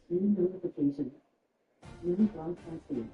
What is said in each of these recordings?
New notification. New broadcasting.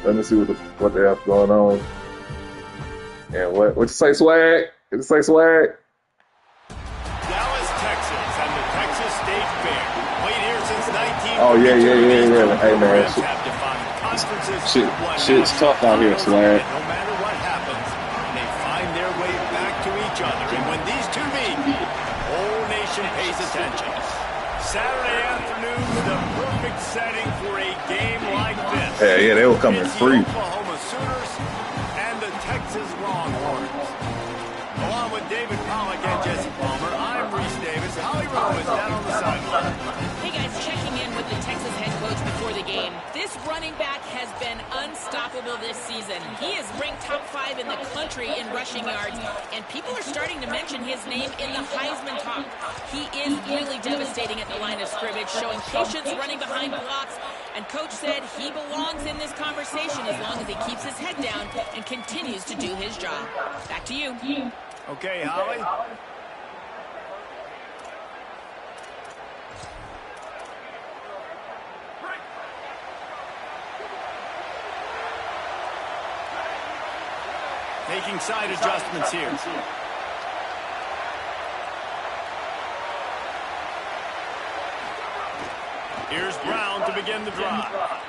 Let me see what they have going on. And what you say, Swag? What you say, Swag? Dallas, Texas, and the Texas State Fair. Played here since 1942. Oh, yeah. Hey, man. Shit's tough out here, Swag. No matter what happens, they find their way back to each other. And when these two meet, the whole nation pays attention. Saturday afternoon, the perfect setting for a game like this. Yeah, they were coming free. Oklahoma Sooners and the Texas Longhorns. Along with David Pollack and Jesse Palmer, I'm Reese Davis. Holly Rowe is down on the sideline. Hey guys, checking in with the Texas head coach before the game. This running back has been unstoppable this season. He is ranked top 5 in the country in rushing yards, and people are starting to mention his name in the Heisman talk. He is really devastating at the line of scrimmage, showing patience running behind blocks, and coach said he belongs in this conversation as long as he keeps his head down and continues to do his job. Back to you. Okay, Holly. Making side adjustments here. Here's Brown to begin the drive.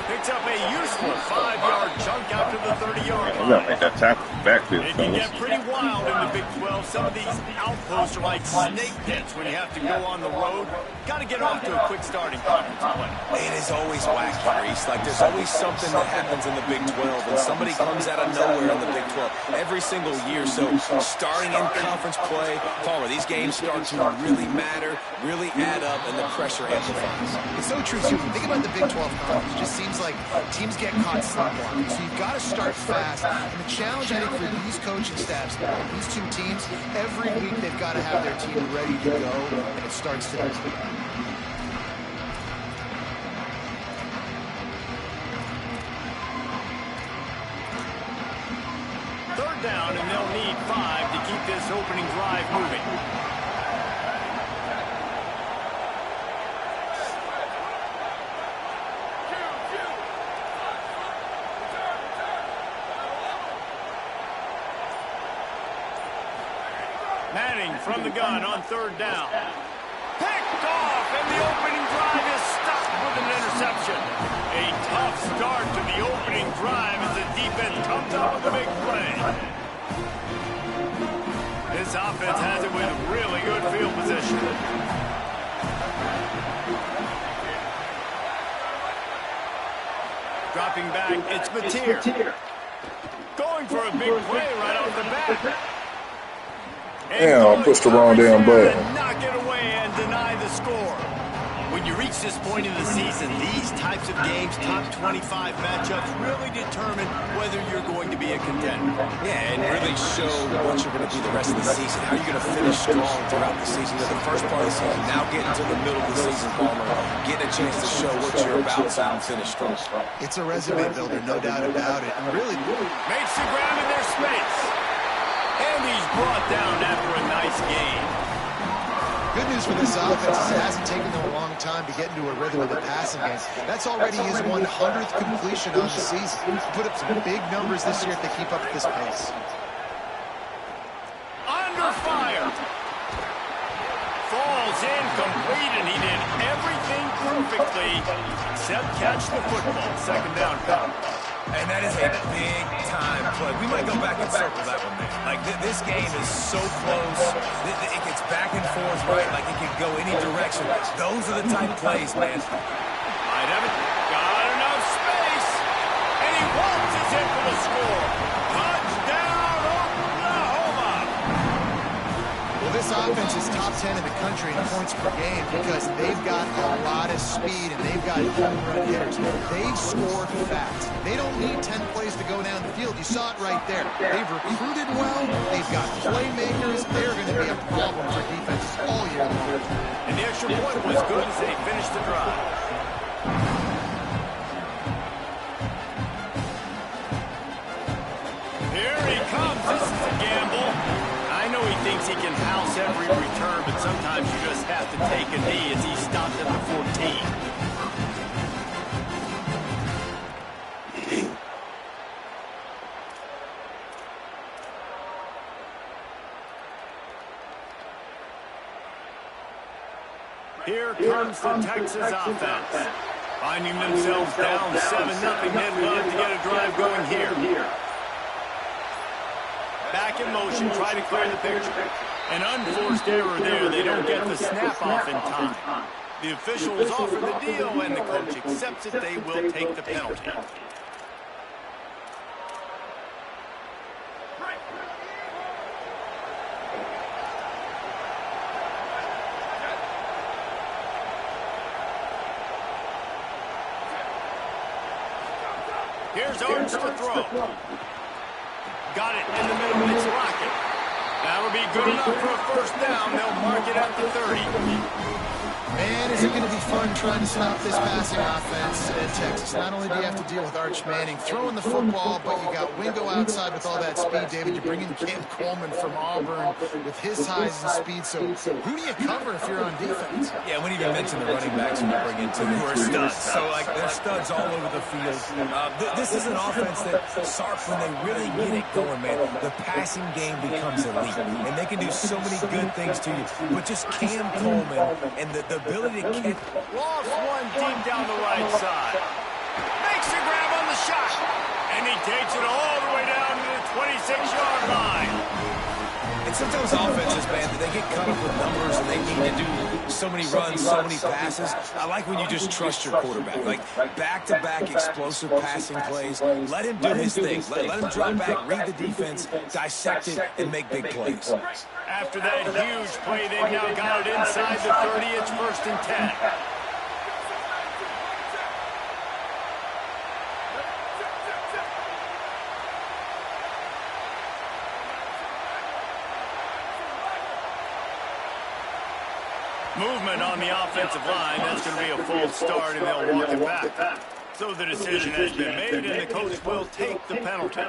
Picks up a useful 5-yard chunk out to the 30-yard line. You gotta make that tackle backfield, It can fellas. get pretty wild in the Big 12. Some of these outposts are like snake pits when you have to go on the road. Got to get off to a quick start in conference play. It is always wacky, Reese. Like, there's always something that happens in the Big 12, and somebody comes out of nowhere in the Big 12 every single year. So, starting in conference play, Palmer, these games start to really matter, really add up, and the pressure amplifies. It's so true, too. Think about the Big 12 conference. It just seems like teams get caught sleepwalking. So you've got to start fast. And the challenge, I think, for these coaching staffs, these two teams, every week they've got to have their team ready to go, and it starts today. Third down, and they'll need 5 to keep this opening drive moving. Manning from the gun on third down. Picked off, and the opening drive is stopped with an interception. A tough start to the opening drive as the defense comes up with a big play. This offense has it with really good field position. Dropping back, it's Mateer. Going for a big play right off the bat. Damn, I pushed the wrong damn button. Knock it away and deny the score. When you reach this point in the season, these types of games, top 25 matchups, really determine whether you're going to be a contender. Yeah, and really show what you're going to be the rest of the season. How you're going to finish strong throughout the season. The first part of the season, now getting to the middle of the season, Palmer, getting a chance to show what you're about so you finish strong. It's a resume builder, no doubt about it. And really, Makes the ground in their space. And he's brought down after a nice game. good news for this offense is it hasn't taken them a long time to get into a rhythm of the passing game. That's already his 100th completion on the season. He'll put up some big numbers this year if they keep up at this pace. Under fire. Falls incomplete, and he did everything perfectly except catch the football. Second down foul. And that is a big-time play. We might go back and circle that one, man. Like, this game is so close. It gets back and forth, right? Like, it can go any direction. Those are the type plays, man. Might have it. Got enough space. And he waltzes in for the score. Touchdown, Oklahoma. Well, this offense is top 10 in the country in points per game because they've got a lot of speed and they've got home run hitters. They've scored fast. They don't need 10 plays to go down the field. You saw it right there. They've recruited well. They've got playmakers. They're going to be a problem for defenses all year long. And the extra point was good as they finished the drive. Here he comes. This is a gamble. I know he thinks he can house every return, but sometimes you just have to take a knee as he stopped at the 14. Here comes the Texas offense. Finding themselves down 7-0, they'd love to get a drive going here. Back in motion, try to clear the picture. An unforced error there. They don't get the snap off in time. The officials offer the deal, and the coach accepts it. They will take the penalty. Here's Arch to throw. Got it in the middle. It's Rocket. That'll be good enough for a first down. They'll mark it at the 30. Man, is it going to be fun trying to stop this passing offense in Texas. Not only do you have to deal with Arch Manning throwing the football, but you got Wingo outside with all that speed, David. You bring in Cam Coleman from Auburn with his highs and speed. So who do you cover if you're on defense? Yeah, we didn't even mention the running backs we bring in, too, who are studs. So, like, they're studs all over the field. This is an offense that, Sarp, when they really get it going, man, the passing game becomes elite. And they can do so many good things to you. But just Cam Coleman and the ability to catch. Lost one deep down the right side. Makes the grab on the shot. And he takes it all the way down to the 26-yard line. And sometimes offenses, man, they get caught up with numbers and they need to do so many runs, so many passes. I like when you just trust your quarterback. Like back-to-back explosive passing plays. Let him do his thing. Let him drop back, read the defense, dissect it, and make big plays. After that huge play, they've now got it inside the 30. It's 1st and 10. Movement on the offensive line. That's going to be a false start, and they'll walk it back. So the decision has been made, and the coach will take the penalty.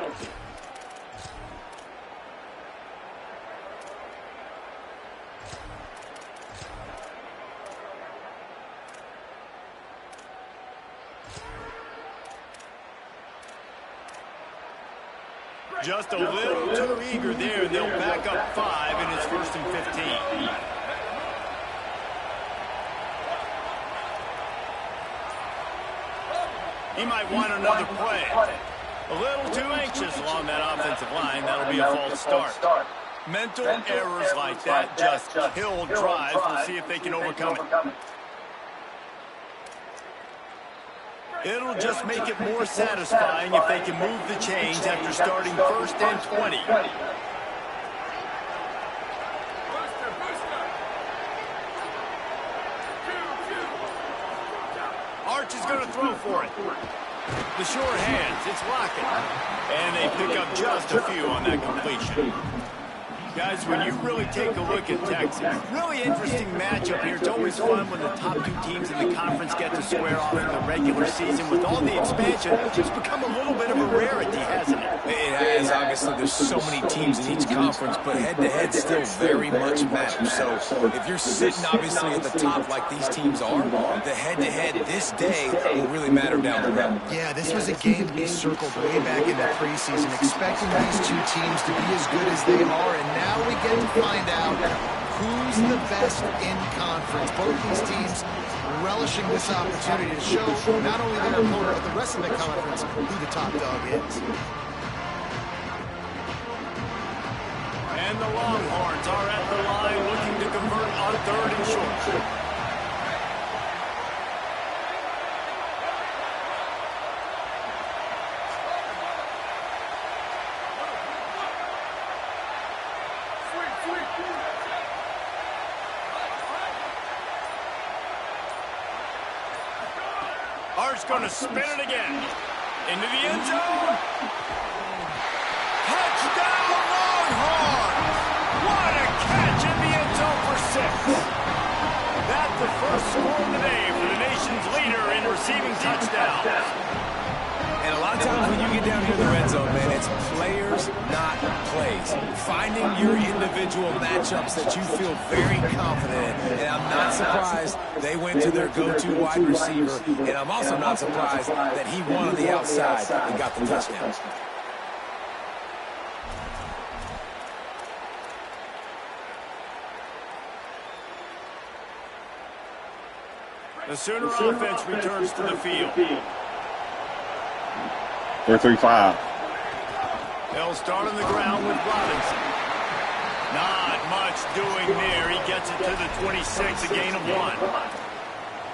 Just a little too eager there, and they'll back up 5, and it's 1st and 15. He might want another play. A little too anxious along that offensive line. That'll be a false start. Mental errors like that just kill drives. We'll see if they can overcome it. It'll just make it more satisfying if they can move the chains after starting 1st and 20. Arch is going to throw for it. The short hands, it's Lockett. And they pick up just a few on that completion. Guys, when you really take a look at Texas, really interesting matchup here. It's always fun when the top 2 teams in the conference get to square off in the regular season. With all the expansion, it's become a little bit of a rarity, hasn't it? It has. Obviously, there's so many teams in each conference, but head-to-head still very much matters. So if you're sitting, obviously, at the top like these teams are, the head-to-head this day will really matter down the road. Yeah, this was a game we circled way back in the preseason, expecting these 2 teams to be as good as they are, and now we get to find out who's the best in conference. Both these teams relishing this opportunity to show not only their opponent, but the rest of the conference who the top dog is. And the Longhorns are at the line looking to convert on 3rd and short. Art's going to spin it again. Into the end zone. Touchdown, Longhorns! What a catch in the end zone for 6. That's the first score of the day for the nation's leader in receiving touchdowns. And a lot of times when you get down here in the red zone, man, it's players, not plays. Finding your individual matchups that you feel very confident in. And I'm not surprised they went to their go-to wide receiver. And I'm also not surprised that he won on the outside and got the touchdown. The Sooner offense returns to the field. 4-3-5. They'll start on the ground with Robinson. Not much doing there. He gets it to the 26, a gain of 1.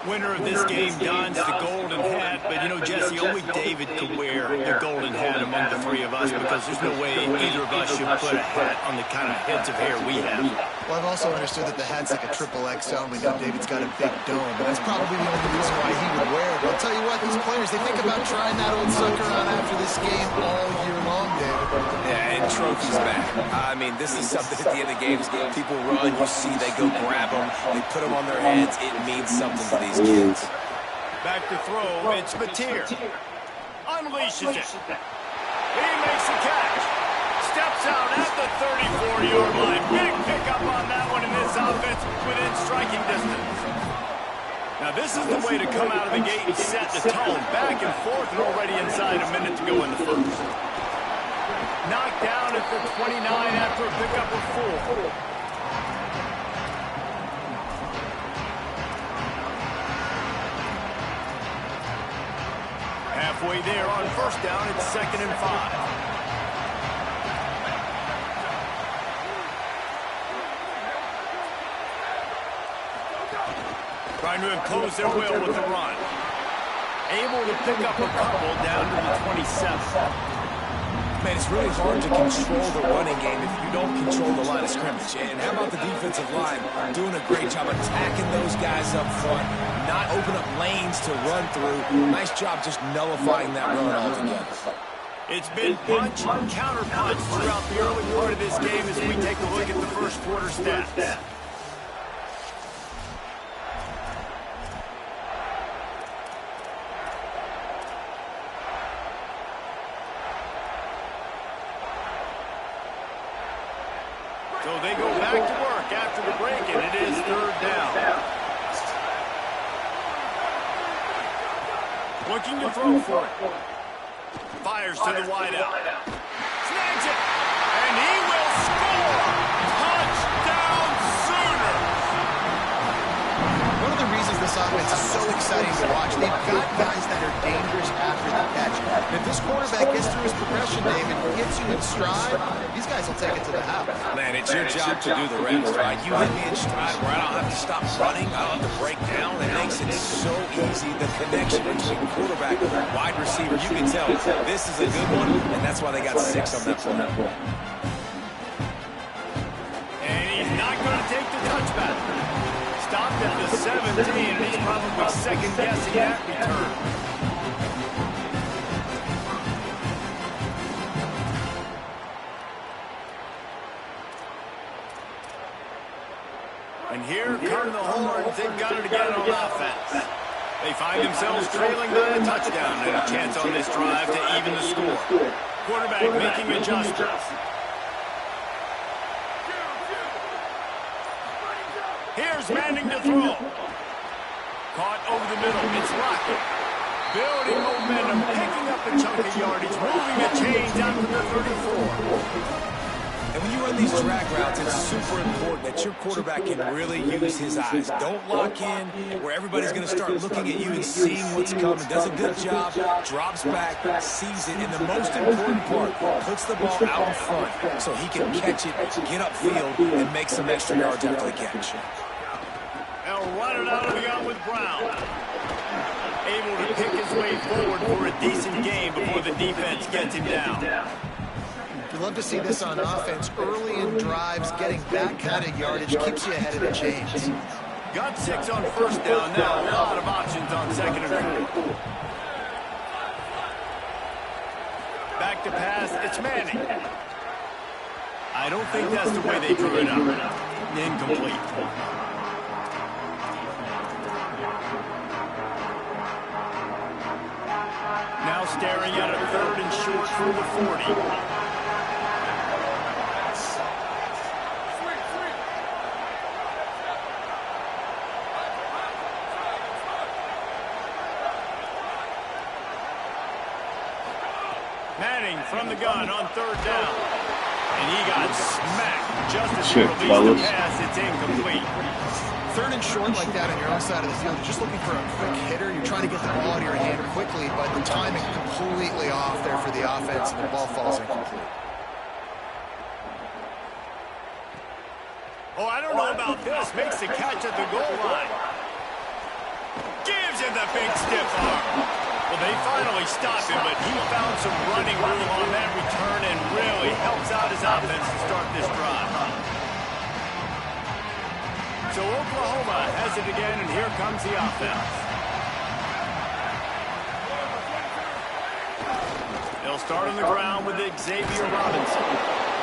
Winner of this game dons the golden hat, but you know, Jesse, only David could wear the golden hat among the 3 of us because there's no way either of us should put a hat on the kind of heads of hair we have. Well, I've also understood that the hat's like a triple XL, and we know David's got a big dome, but that's probably the only reason why he would wear it. But I'll tell you what, these players, they think about trying that old sucker on after this game all year long, David. Yeah, and trophies back. I mean, this is something at the end of games. People run, you see, they go grab them, they put them on their heads. It means something to these kids. Back to throw, it's Mateer. Unleashes it. He makes the catch. Steps out at the 34-yard line. Big pickup on that one, and this offense within striking distance. Now, this is the way to come out of the gate and set the tone. Back and forth and already inside a minute to go in the first. Knocked down at the 29 after a pickup of 4. Halfway there on first down, it's 2nd and 5. Trying to impose their will with the run. Able to pick up a couple down to the 27. Man, it's really hard to control the running game if you don't control the line of scrimmage. And how about the defensive line doing a great job attacking those guys up front, not open up lanes to run through. Nice job just nullifying that run altogether. It's been punch and counter punch throughout the early part of this game as we take a look at the first quarter stats. So they go back to work after the break, and it is third down. Looking to throw for it. Fires to the wideout. Snags it. And he will score. Touchdown Sooners. One of the reasons this offense is so exciting to watch, they've got guys that are dangerous after the catch. And if this quarterback gets through his progression, David, gets you in stride, these guys will take it to the house. Man, it's your job to do the rest, right? You hit me in stride where I don't have to stop running. I don't have to break down. It makes it so easy. The connection between quarterback and wide receiver, you can tell this is a good one, and that's why they got 6 on that play. And he's not going to take the touchback. Stopped at the 17, and he's probably second-guessing that return. And here come the horns. They've got it again on offense. They find themselves trailing by a touchdown and a chance on this drive to even the score. Quarterback making adjustments. Here's Manning to throw. Caught over the middle. It's Rocket. Building momentum, picking up a chunk of yardage, moving the chains out to the 34. And when you run these drag routes, it's super important that your quarterback can really use his eyes. Don't lock in where everybody's going to start looking at you and seeing what's coming. Does a good job, drops back, sees it, and the most important part, puts the ball out in front so he can catch it, get upfield, and make some extra yards after the catch. They'll run it out of the gun with Brown. Able to pick his way forward for a decent game before the defense gets him down. You love to see this on offense. Early in drives, getting that kind of yardage keeps you ahead of the chains. Got 6 on first down. Now a lot of options on second and 3. Back to pass. It's Manning. I don't think that's the way they drew it up. Incomplete. Now staring at a 3rd and short from the 40. Manning from the gun on 3rd down. And he got smacked just as he released the pass. It's incomplete. 3rd and short like that on your own side of the field, you're just looking for a quick hitter. You're trying to get the ball out of your hand quickly, but the timing completely off there for the offense, and the ball falls incomplete. Oh, I don't know about this. Makes the catch at the goal line. Gives him the big stiff arm. Well, they finally stopped him, but he found some running room on that return and really helps out his offense to start this drive. So Oklahoma has it again, and here comes the offense. They'll start on the ground with Xavier Robinson.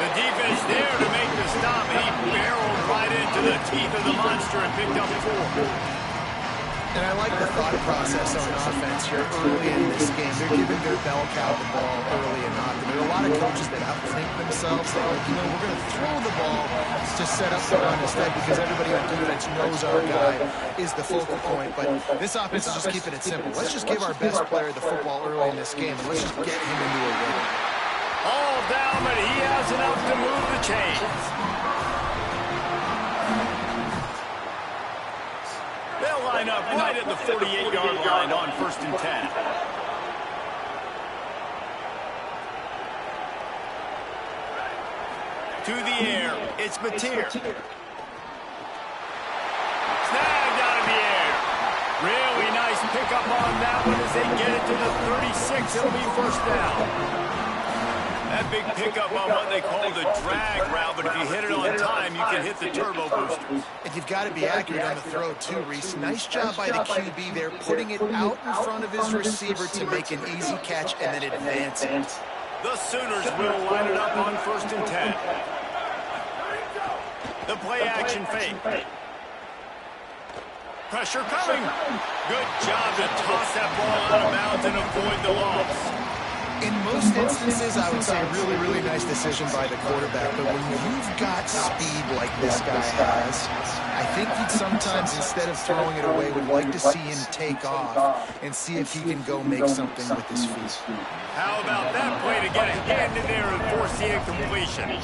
The defense there to make the stop, and he barreled right into the teeth of the monster and picked up 4. And I like the thought process on offense here early in this game. They're giving their bell cow the ball early and often. There are a lot of coaches that outthink themselves. They're like, we're going to throw the ball to set up the run instead because everybody on defense knows our guy is the focal point. But this offense is just keeping it simple. Let's just give our best player the football early in this game. Let's just get him into a rhythm. All down, but he has enough to move the chains. They'll line up right at the 48-yard line on 1st and 10. To the air, it's Mateer. Snagged out of the air. Really nice pickup on that one as they get it to the 36. It'll be 1st down. That big pickup on what they call the drag route, but if you hit it on time, you can hit the turbo boosters. And you've got to be accurate on the throw, too, Reese. Nice job by the QB there, putting it out in front of his receiver to make an easy catch and then advance it. The Sooners will line it up on 1st and 10. The play-action fake. Pressure coming. Good job to toss that ball out of bounds and avoid the loss. In most instances, I would say really, really nice decision by the quarterback. But when you've got speed like this guy has, I think he'd sometimes, instead of throwing it away, would like to see him take off and see if he can go make something with his feet. How about that play to get a hand in there and force the incompletion?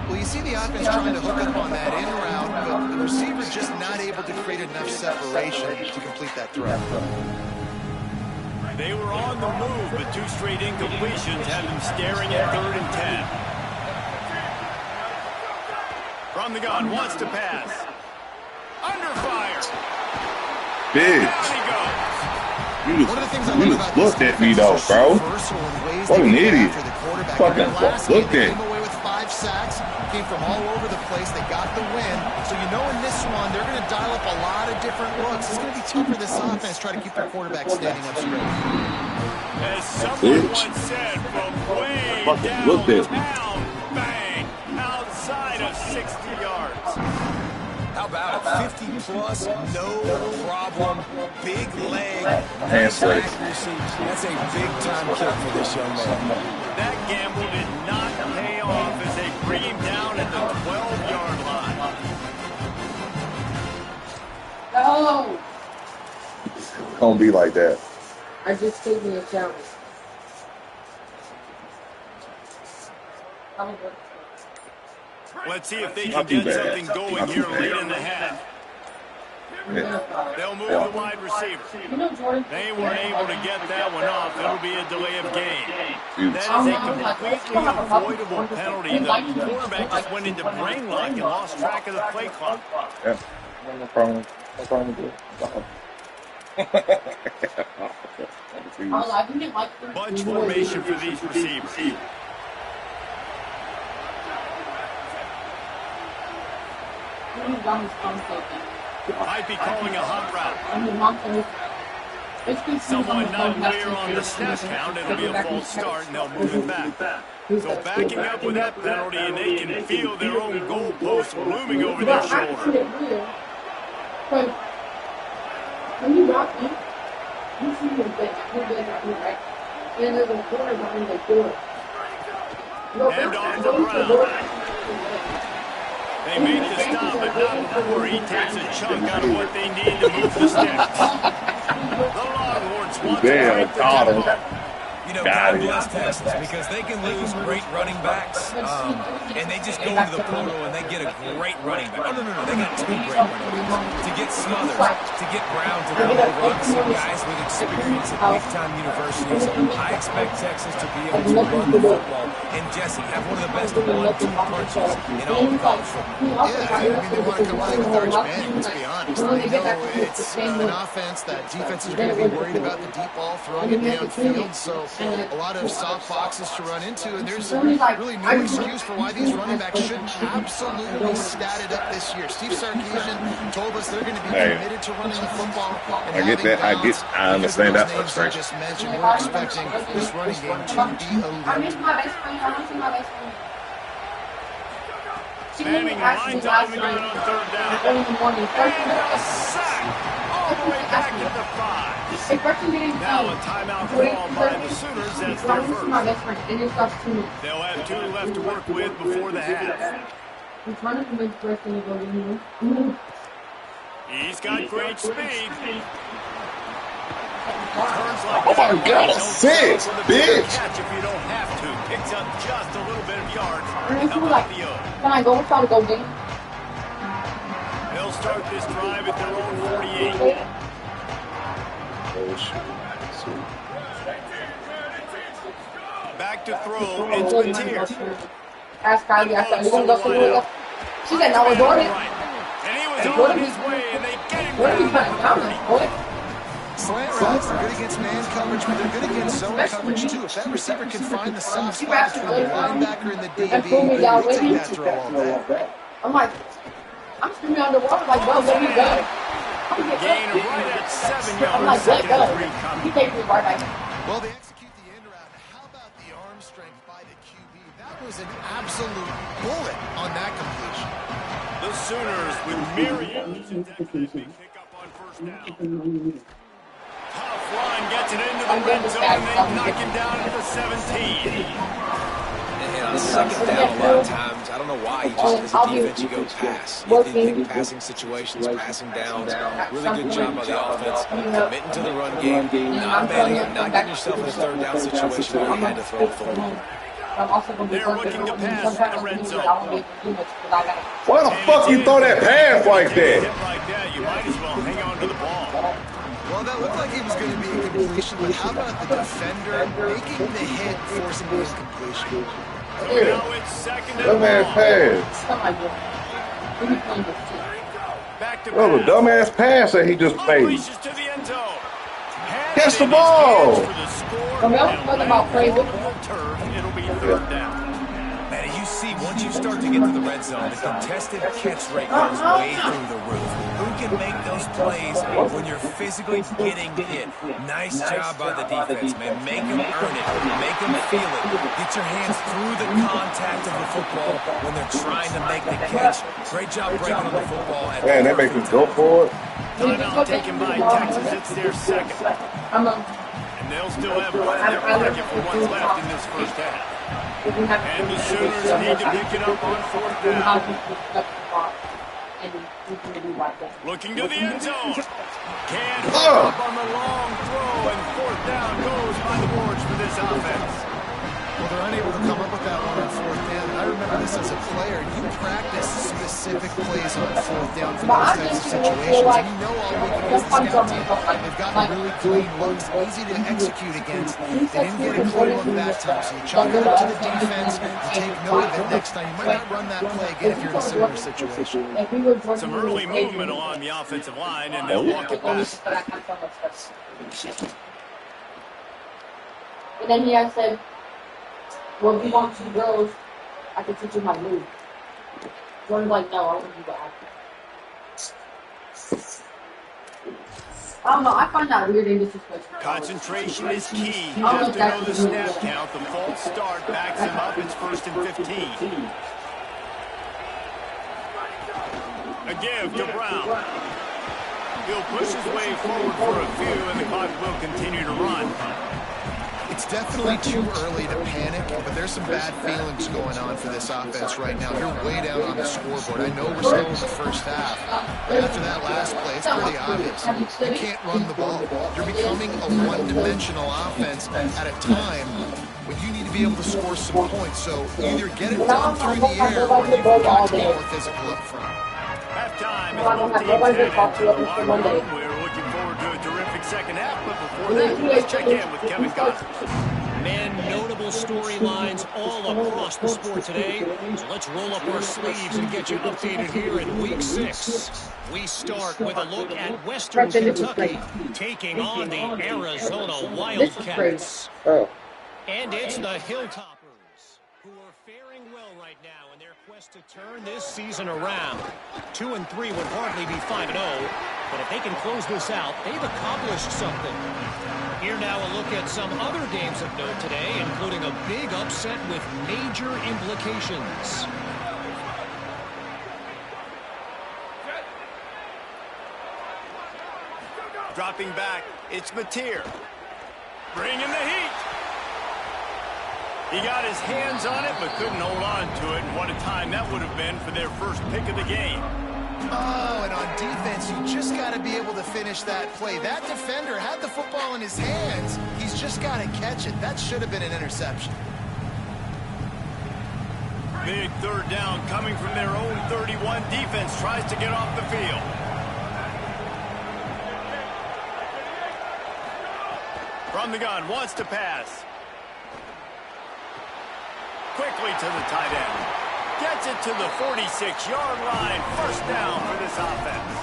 Well, you see the offense trying to hook up on that in route, but the receiver just not able to create enough separation to complete that throw. They were on the move, but 2 straight incompletions had them staring at 3rd and 10. From the gun, wants to pass. Under fire. Bitch. Down he goes. You just looked at me though, bro. What an idiot. Fucking looked at me. 5 sacks, came from all over the place. They got the win. So you know in this one, they're going to dial up a lot of different looks. It's going to be tough for this offense, try to keep their quarterback standing up straight. As someone once said, from way downtown, bang, outside of 60 yards. How about it? 50-plus, no problem. Big leg, nice Handbrake. accuracy. That's a big-time kick for this young man. That gamble did not pay off as they bring him down at the 12-yard line. No! It's gonna be like that. I just took me a shower. Let's see if they can Not too get bad. something going Not too here bad. late in the half. They'll move the wide receiver. You know, Jordan. They weren't able to get that one off. It'll be a delay of game. Dude. That is a completely avoidable penalty. The quarterback just went into brain lock and lost track of the play clock. Yeah. No problem. No problem with it. Bunch formation for these receivers. Might be calling a hot route. Someone not clear on the snap count. It'll be a false start, and they'll move it back. So backing up with that penalty, and they can feel their own goalposts looming over their shoulder. When you rock me, you see your back, right? And there's a corner behind the door. And off the ground. They made the stop, but not before he takes a chunk out of what they need to move the sticks. The Longhorns want to break the tempo. You know, God bless Texas, because they can lose great running backs, and they just go into the portal and they get a great running back. Oh, no, they got 2 great running backs. To get Smothers, to get Brown, to be able to run some guys with experience at big-time universities. I expect Texas to be able to run the football, and Jesse have one of the best 1-2 punches in all of college football. Yeah, I mean, they want to come play with Arch Manning, let's be honest. They know it's an offense that defense is going to be worried about the deep ball, throwing it downfield, so a lot of soft boxes to run into, and there's really no excuse for why these running backs shouldn't absolutely be statted up this year. Steve Sarkisian told us they're going to be committed to running the football. And I get that. I understand that I frustration. just mentioned, we're expecting this running game to be elite. Manning lines up and going on 3rd down. And a sack all the way back to the 5. Now a timeout call by the Sooners. That's their first. They'll have 2 left to work with before the half. He's got great speed. Turns like Oh my God, assist, bitch! Catch if you don't have to. Picks up just a little bit of yards. How about the O? Can I go? Try to go game. They'll start this drive at their own 48. Back to throw. It's Latier. Ask Kylie, I said, you gonna go to the She said, no, we're doing it. And he was on his way, and they get him down. Slant routes, they're good against man coverage, but they're good against zone coverage too. If that receiver can find the soft spot between the linebacker and the DB, he'll take that throw all day. I'm like, I'm screaming underwater, like, well, let me go. Gain right at 7 yards. I'm like, let go. He Coming. takes me right back. Well, they execute the end route. How about the arm strength by the QB? That was an absolute bullet on that completion. The Sooners with myriad pick up on 1st down. Tough line gets it into the red zone, and they knock him down at the 17. And on second down, a lot of times, I don't know why, you just, as a defense, you go pass. You think passing situations, passing downs. Really good job by the offense, committing to the run game, not abandoning it, not getting yourself in a third down situation where you had to throw the football. They're looking to pass from the red zone. Why the fuck you throw that pass like that? Like that, you might as well hang on to the ball. Well, that looked like it was going to be a completion, but how about the defender making the hit, forcing the incompletion? So now it's second and Dumbass long. pass. Back to That was a pass. dumbass pass that he just made. Unleashes to the end zone. Has Catch it the in his ball. hands for the score, Come on, and talking about let it crazy. fall to the turf. It'll be third down. Man, you see, once you start to get to the red zone, the contested catch rate goes way through the roof. Who can make those plays when you're physically getting hit? Nice job by the defense, man. Make them earn it. Make them feel it. Get your hands through the contact of the football when they're trying to make the catch. Great job breaking on the football. Man, that makes me go for it. Timeout taken by Texas. It's their second. And they'll still have one in their pocket for what's left in this first half. And the Sooners need to pick it up on fourth down. Looking to the end zone. Can't hook up on the long throw, and fourth down goes by the boards for this offense. Well, they're unable to come up with that one on fourth down. And I remember this as a player. You practice specific plays on fourth down for those types of situations. And you know all week against the scout team, they've gotten really clean looks, easy to execute against. They didn't get a clean look that time. So you chalk it up to the defense and take note of it next time. You might not run that play again if you're in a similar situation. Some early movement along the offensive line, and they'll walk it back. And then he had said, well, if you want 2 girls, I can teach you how to move. Jordan's like, no, I want to do that. I don't know, I find that weird and disrespectful. Concentration is key. You have to know the snap count. The false start backs him up. It's 1st and 15. A give to Brown. He'll push his way forward for a few, and the clock will continue to run. It's definitely too early to panic, but there's some bad feelings going on for this offense right now. You're way down on the scoreboard. I know we're still in the first half, but after that last play, it's pretty obvious. You can't run the ball. You're becoming a one-dimensional offense at a time when you need to be able to score some points. So either get it done through the air or you've got to be more physical up front. Halftime as both teams head into the locker room. We're looking forward to a terrific second half, but before that, let's check in with Kevin Connors. Man, notable storylines all across the sport today. So let's roll up our sleeves and get you updated here in Week 6. We start with a look at Western Kentucky taking on the Arizona Wildcats. And it's the Hilltoppers who are faring well right now in their quest to turn this season around. 2-3 would hardly be 5-0, but if they can close this out, they've accomplished something. Here now a look at some other games of note today, including a big upset with major implications. Dropping back, it's Mateer. Bringing the heat. He got his hands on it, but couldn't hold on to it. And what a time that would have been for their first pick of the game. Oh, and on defense, you just got to be able to finish that play. That defender had the football in his hands. He's just got to catch it. That should have been an interception. Big third down coming from their own 31. Defense tries to get off the field. From the gun, wants to pass. Quickly to the tight end. Gets it to the 46-yard line. First down for this offense.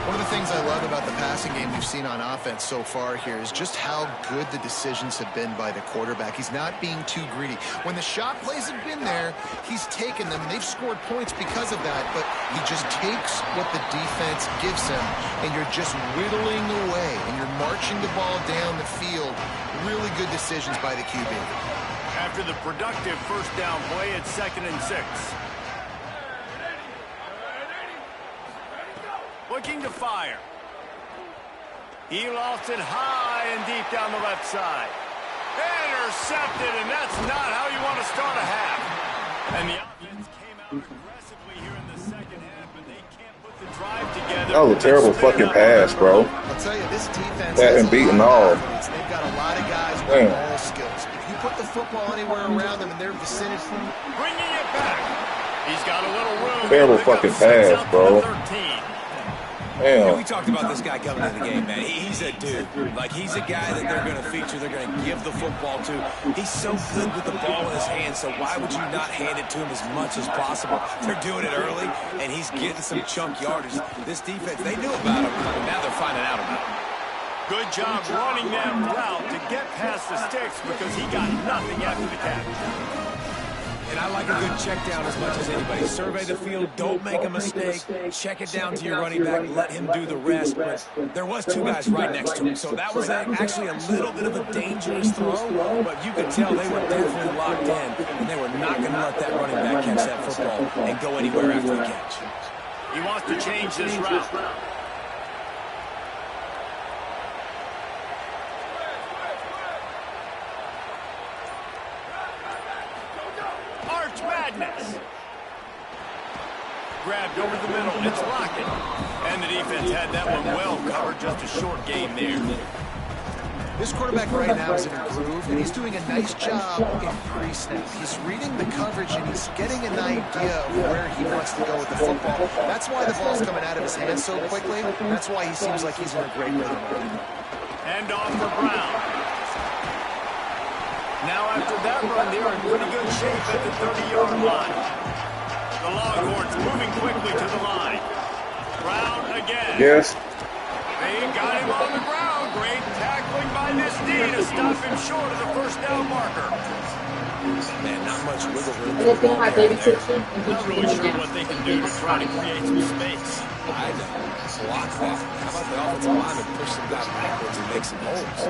One of the things I love about the passing game we've seen on offense so far here is just how good the decisions have been by the quarterback. He's not being too greedy. When the shot plays have been there, he's taken them, and they've scored points because of that, but he just takes what the defense gives him, and you're just whittling away, and you're marching the ball down the field. Really good decisions by the QB. After the productive first down play, it's 2nd and 6. Looking to fire. He lost it high and deep down the left side. Intercepted, and that's not how you want to start a half. And the offense came out aggressively here in the second half, but they can't put the drive together. That was a terrible fucking pass, bro. I'll tell you, this defense That has and a beating lot of all. athletes. They've got a lot of guys with ball skills. If you put the football anywhere around them in their vicinity, Bringing it back. He's got a little room. Terrible fucking pass, bro. Yeah, Damn. we talked about this guy coming into the game, man. He's a dude. Like, he's a guy that they're going to feature, they're going to give the football to. He's so good with the ball in his hands, so why would you not hand it to him as much as possible? They're doing it early, and he's getting some chunk yardage. This defense, they knew about him, and now they're finding out about him. Good job running that route to get past the sticks because he got nothing after the catch. And I like a good check down as much as anybody. Survey the field, don't make a mistake, check it down to your running back, let him do the rest. But there was two guys right next to him, so that was actually a little bit of a dangerous throw, but you could tell they were definitely locked in, and they were not going to let that running back catch that football and go anywhere after the catch. He wants to change this route. Madness. Grabbed over the middle. It's Lockett. And the defense had that one well covered. Just a short game there. This quarterback right now is in a groove, and he's doing a nice job in pre-snap. He's reading the coverage, and he's getting an idea of where he wants to go with the football. That's why the ball's coming out of his hands so quickly. That's why he seems like he's in a great rhythm. Hand off for Brown. Now after that run, they're in pretty good shape at the 30-yard line. The Longhorns moving quickly to the line. Brown again. Yes. They got him on the ground. Great tackling by this D to stop him short of the first down marker. Man, not much wiggle room. I just think my baby sister. Not really sure what they can do to try to create some space. I know. Block that. How about the offensive lineman push some guy backwards and make some holes?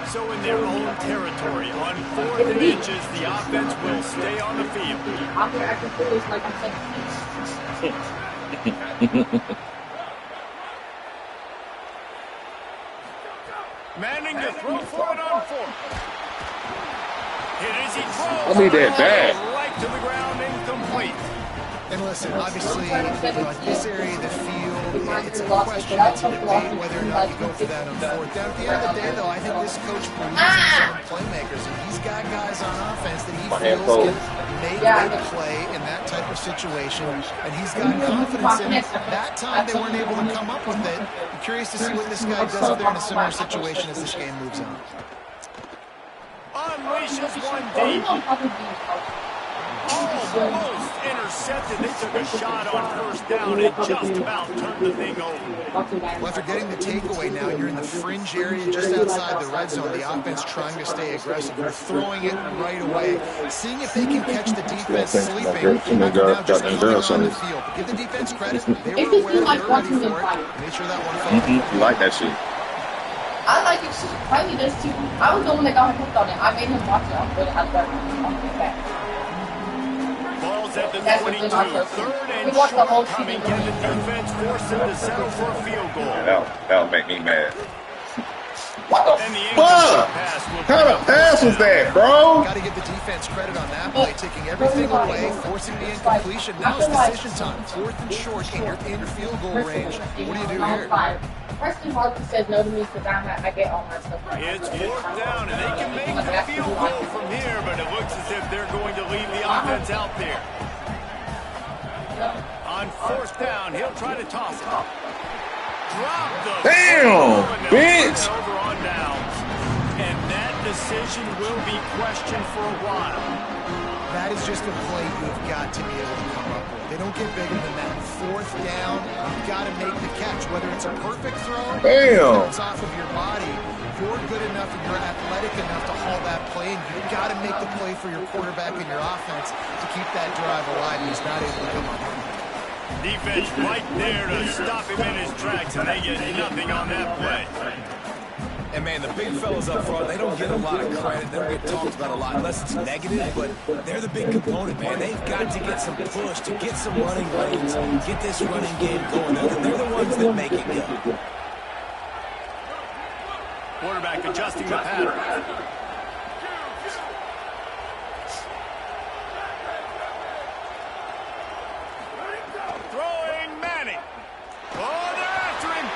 So in their own territory, on 4th and inches, the offense will stay on the field. I'm here acting foolish like I'm saying. Manning to throw for it on 4th. Hit as he throws. I need that back. Right to the ground, incomplete. And listen, obviously, this area of the field, it's a question, it's a debate whether or not you go for that on 4th down. At the end of the day, though, I think this coach believes in certain playmakers, and he's got guys on offense that he feels can make that play in that type of situation, and he's got confidence in it. That time, they weren't able to come up with it. I'm curious to see what this guy does if they're in a similar situation as this game moves on. Unleashes one deep. Almost intercepted. They took a shot on 1st down and just about turned the thing over. Well, after getting the takeaway now, you're in the fringe area just outside the red zone. The offense trying to stay aggressive. They're throwing it right away, seeing if they can catch the defense sleeping. After now just coming on the field. But give the defense credit. They were aware, they were ready for it. Made sure that one fell. You like that shit? I like it too. Probably does too. I was the one that got him hooked on it. I made him watch it. I'm good at that. Ball's at the 22. 3rd and short coming. Can the defense force him to settle for a field goal? That'll make me mad. What the fuck? What kind of pass was that, bro? Got to give the defense credit on that play, taking everything away, forcing the incompletion. Now it's decision time. 4th and short, and you're in field goal range. What do you do here? Preston Harper says no to me because I get all my stuff. It's 4th down, and they can make the field goal from here, but it looks as if they're going to leave the offense out there. On 4th down, he'll try to toss it. Drop the damn, bitch. Over on downs. And that decision will be questioned for a while. That is just a play you've got to be able to come up with. They don't get bigger than that. 4th down, you've got to make the catch. Whether it's a perfect throw, or it's off of your body, you're good enough and you're athletic enough to haul that play, and you've got to make the play for your quarterback and your offense to keep that drive alive. He's not able to come up with it. Defense right there to stop him in his tracks, and they get nothing on that play. And, man, the big fellas up front, they don't get a lot of credit. They don't get talked about a lot unless it's negative, but they're the big component, man. They've got to get some push, to get some running lanes, get this running game going. They're the ones that make it go. Quarterback adjusting the pattern. Throwing Manning. Oh, they're after him.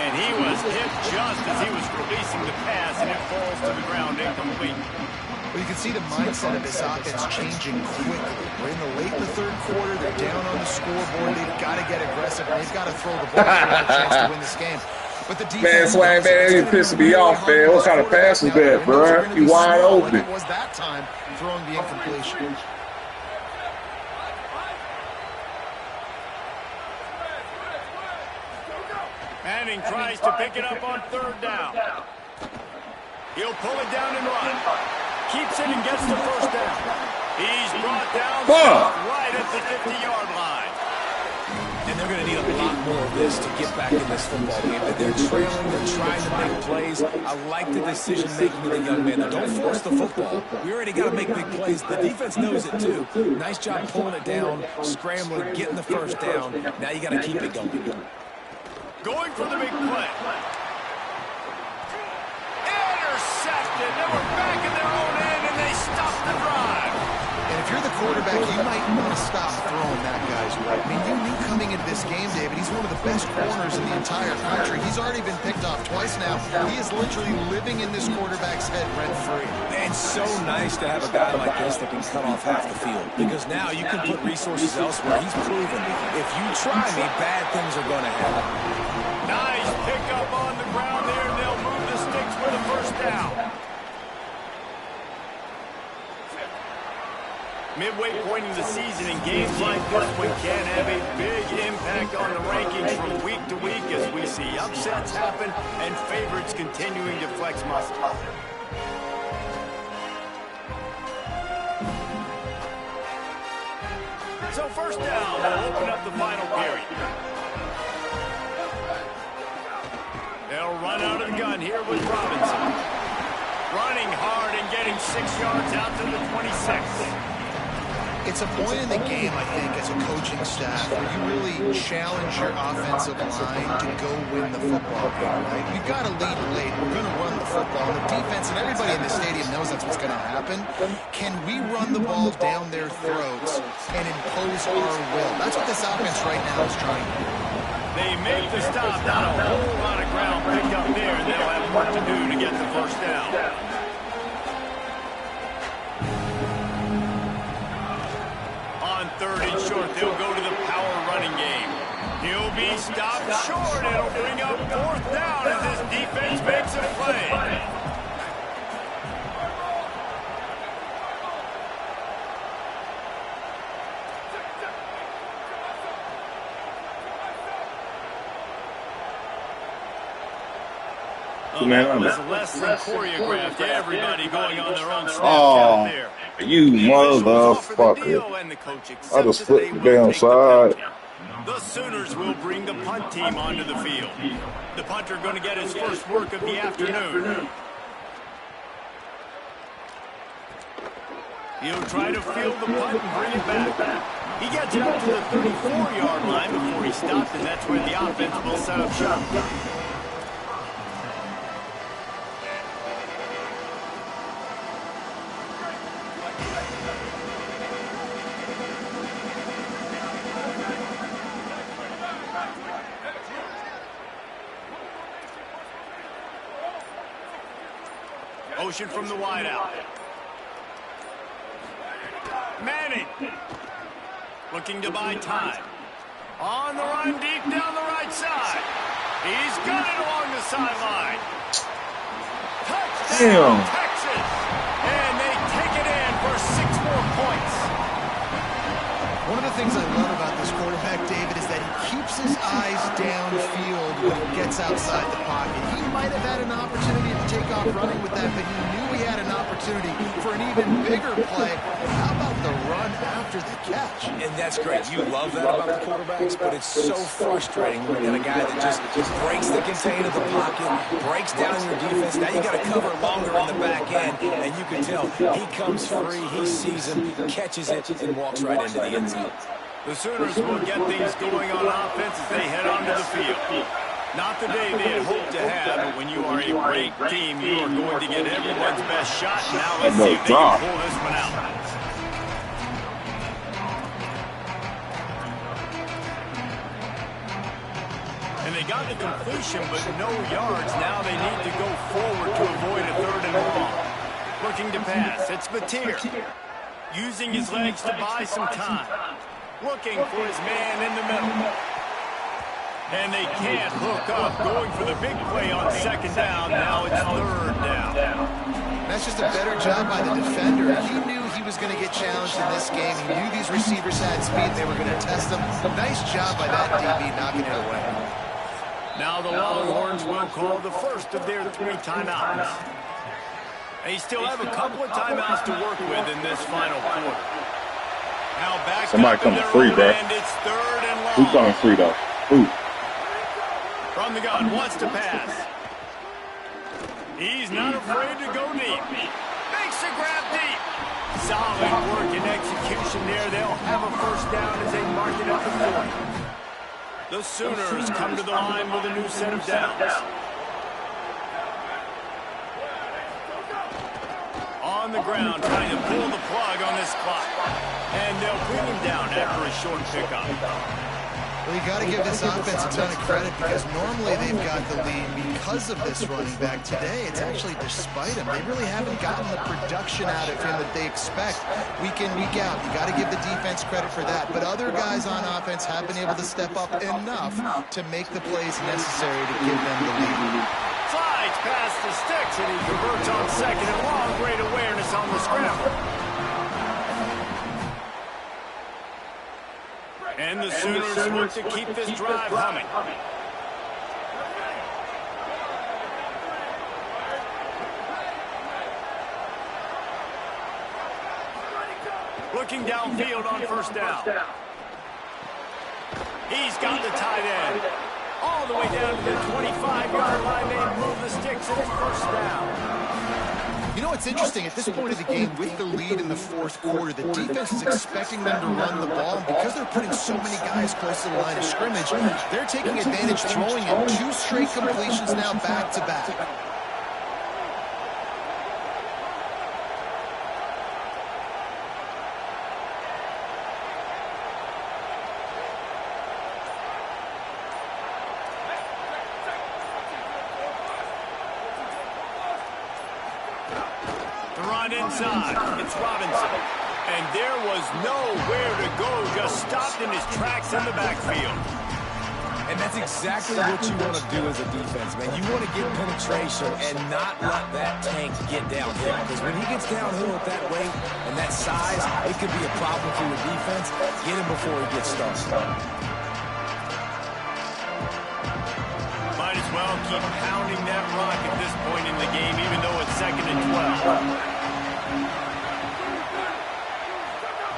And he was hit just as he was releasing the pass, and it falls to the ground incomplete. Well, you can see the mindset of this offense changing quickly. We're in the third quarter. They're down on the scoreboard. They've got to get aggressive. They've got to throw the ball to have a chance to win this game. But the defense, Man, Swag, man, you pissing me off, man. What kind of pass is that, bro? You wide open. Like it was that time, throwing the incompletion. Manning tries to pick it up on third down. He'll pull it down and run. Keeps it and gets the first down. He's brought down right at the 50-yard line. And they're going to need a lot more of this to get back in this football game. They're trailing, they're trying to make plays. I like the decision-making of the young man. Now, don't force the football. We already got to make big plays. The defense knows it, too. Nice job pulling it down, scrambling, getting the first down. Now you got to keep it going. Going for the big play. Intercepted. They were back in their own end, and they stopped the drive. And if you're the quarterback, you might want to stop throwing that guy's way. I mean, you knew coming into this game, David, he's one of the best corners in the entire country. He's already been picked off twice now. He is literally living in this quarterback's head rent-free. It's so nice to have a guy like this that can cut off half the field, because now you can put resources elsewhere. He's proven if you try me, bad things are going to happen. Nice pickup on the ground there. They'll move the sticks for the first down. Midway point in the season, and games like this one can have a big impact on the rankings from week to week as we see upsets happen and favorites continuing to flex muscle. So first down, we'll open up the final period. They'll run out of the gun here with Robinson. Running hard and getting 6 yards out to the 26. It's a point in the game, I think, as a coaching staff, where you really challenge your offensive line to go win the football game, right? We've got to lead late. We're going to run the football. And the defense and everybody in the stadium knows that's what's going to happen. Can we run the ball down their throats and impose our will? That's what this offense right now is trying to do. They make the stop, not a whole lot of ground picked up there, and they'll have work to do to get the first down. On third and short, they'll go to the power running game. He'll be stopped short. It'll bring up fourth down as this defense makes a play. That was less than choreographed. Everybody going on their own snap count there. You motherfucker. I just flipped the damn side. The Sooners will bring the punt team onto the field. The punter going to get his first work of the afternoon. He'll try to field the punt and bring it back. He gets it up to the 34-yard line before he stops, and that's where the offense will set up shop. Motion from the wideout. Manning looking to buy time. On the run deep down the right side. He's got it along the sideline. Touchdown, Texas. And they take it in for 6 more points. One of the things I love about this quarterback, David, is that he keeps his eyes downfield when he gets outside the pocket. He might have had an opportunity to take off running with that, but he knew he had an opportunity for an even bigger play. How about the run after the catch? And that's great. You love that about the quarterbacks, but it's so frustrating when you got a guy that just breaks the contain of the pocket, breaks down your defense. Now you got to cover longer in the back end, and you can tell he comes free, he sees him, catches it, and walks right into the end zone. The Sooners will get things going on offense as they head onto the field. Not the day they had hoped to have, but when you are a great team, you are going to get everyone's best shot. Now let's see if they can pull this one out. And they got the completion, but no yards. Now they need to go forward to avoid a 3rd and long. Looking to pass. It's Batir. Using his legs to buy some time. Looking for his man in the middle. And they can't hook up. Going for the big play on 2nd down. Now it's 3rd down. That's just a better job by the defender. He knew he was going to get challenged in this game. He knew these receivers had speed. They were going to test him. Nice job by that DB knocking it away. Now the Longhorns will call the first of their 3 timeouts. They still have a couple of timeouts to work with in this final quarter. Now back somebody coming free, bro. It's 3rd and long. Who's coming free, though? Who? From the gun, wants to pass. He's not afraid to go deep. Makes a grab deep. Solid work and execution there. They'll have a 1st down as they mark it up the 40. The Sooners come to the line with a new set of downs. On the ground, trying to pull the plug on this clock. And they'll bring him down after a short pickup. Well, you got to give this offense a ton of credit because normally they've got the lead because of this running back. Today, it's actually despite him. They really haven't gotten the production out of him that they expect week in, week out. You got to give the defense credit for that. But other guys on offense have been able to step up enough to make the plays necessary to give them the lead. Slides past the sticks, and he converts on 2nd and long. Great awareness on the scramble. And the Sooners look to keep this drive humming. Looking downfield on 1st down. He's got the tight end. All the way down to the 25-yard line. They move the sticks, and it's 1st down. You know what's interesting? At this point of the game, with the lead in the 4th quarter, the defense is expecting them to run the ball. And because they're putting so many guys close to the line of scrimmage, they're taking advantage, throwing in 2 straight completions now back-to-back. Inside, it's Robinson. And there was nowhere to go, just stopped in his tracks in the backfield. And that's exactly what you want to do as a defense, man. You want to get penetration and not let that tank get downhill. Because when he gets downhill at that weight and that size, it could be a problem for your defense. Get him before he gets started. Might as well keep pounding that rock at this point in the game, even though it's 2nd and 12.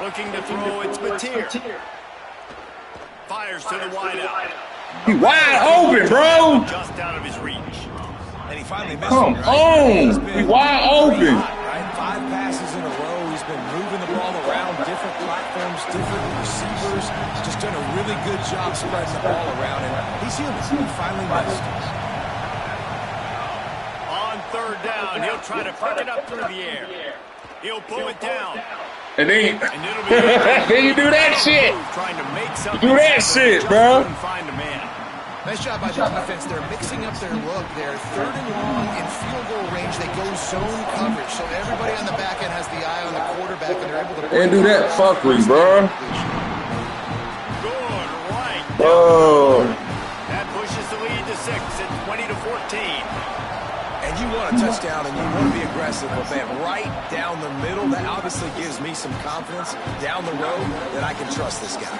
Looking to throw, it's Batir. Fires to the wideout. He wide open, bro. Just out of his reach. And he finally missed Come on. He wide open. Right? 5 passes in a row. He's been moving the ball around different platforms, different receivers. Just done a really good job spreading the ball around. And he's human. He finally missed. On 3rd down, he'll try to pick it up through the air. He'll pull it down. And then, then you do that shit. You do that shit, bro. Find a man. Nice job by the defense. They're mixing up their look. They're 3rd and long in field goal range. They go zone coverage. So everybody on the back end has the eye on the quarterback, and they're able to... And do that fuckery, bro. Good, right. Oh. That pushes the lead to 6 at 20-14. And you want a touchdown and you want to be aggressive, but man, right down the middle, that obviously gives me some confidence down the road that I can trust this guy.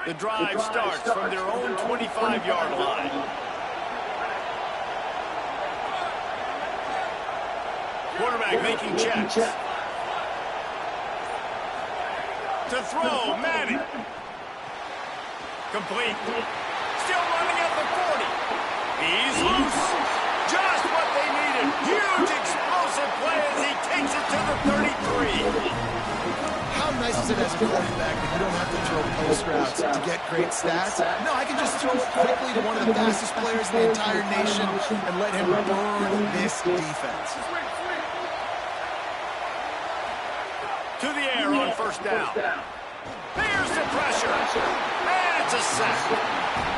The drive starts from their own 25-yard line. Quarterback making checks. To throw, Manning. Complete. Still running at the 40. He's loose. Just what they needed. Huge explosive play, quarterback, but you don't have to throw post routes to get great stats. No, I can just throw it quickly to one of the fastest players in the entire nation and let him burn this defense. To the air on first down. There's the pressure. And it's a sack.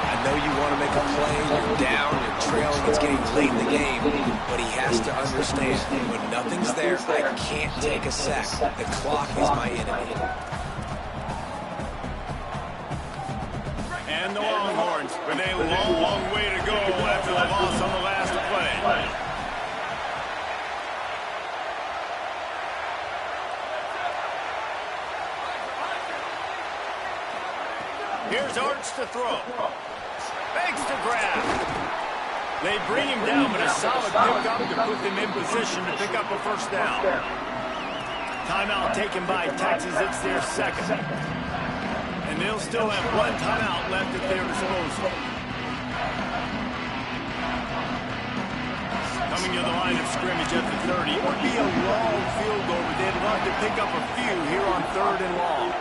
I know you want to make a play, you're down, you're trailing, it's getting late in the game, but he has to understand, when nothing's there, I can't take a sack. The clock is my enemy. And the Longhorns with a long way to go after the loss on the last play. Here's Arch to throw. Fakes to grab. They bring him down, but a solid pickup to put them in position to pick up a first down. Timeout taken by Texas. It's their second. And they'll still have one timeout left at their disposal. Coming to the line of scrimmage at the 30. It would be a long field goal, but they'd love to pick up a few here on 3rd and long.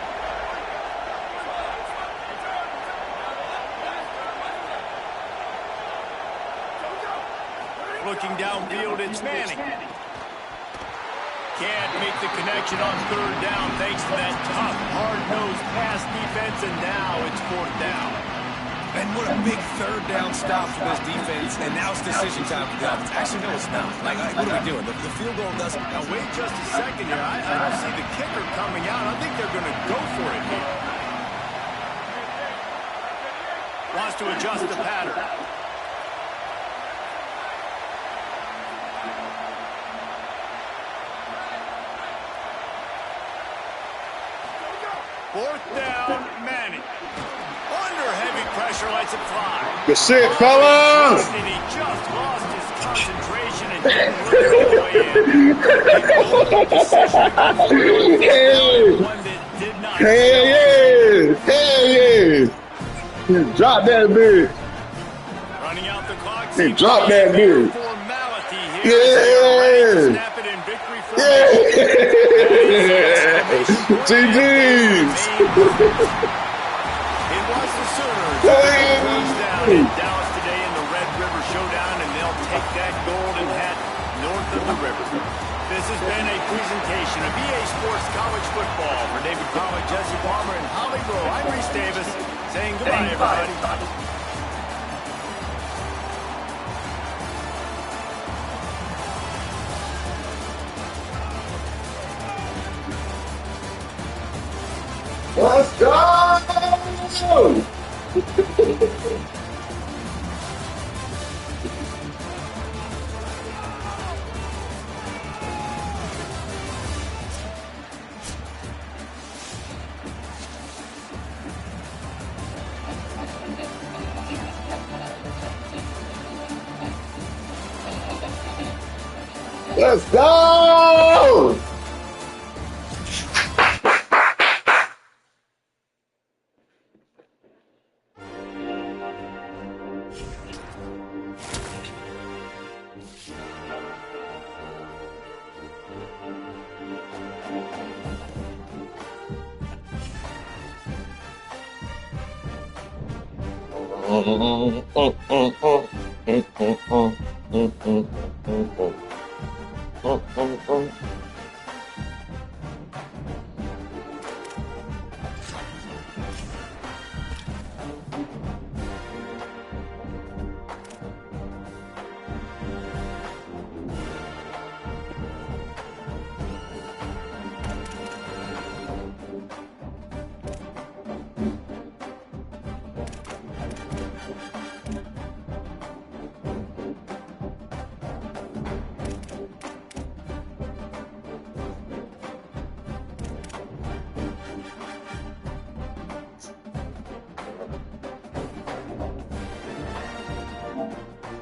Looking downfield, it's Manning. Can't make the connection on 3rd down thanks to that tough, hard-nosed pass defense, and now it's 4th down. And what a big 3rd down stop for this defense, and now it's decision time for the offense. Actually, no, it's not. Like, what are we doing? The field goal doesn't... Now, wait just a second here. I don't see the kicker coming out. I think they're going to go for it here. Wants to adjust the pattern. Fourth down, Manning. Under heavy pressure, lets it fly. Good shit, fellas. And he just lost his concentration and didn't really all the way in. One that did not. Hell yeah. Drop that bitch. Running out the clock. Hey, drop that bitch. Formality here. Yeah. Snap it in victory for GG's. It was the Sooners. Down in Dallas today in the Red River Showdown, and they'll take that golden hat north of the river. This has been a presentation of EA Sports College Football. For David Pollack, Jesse Palmer, and Holly Rowe, I'm Reese Davis saying goodbye, everybody. Let's go! Let's go!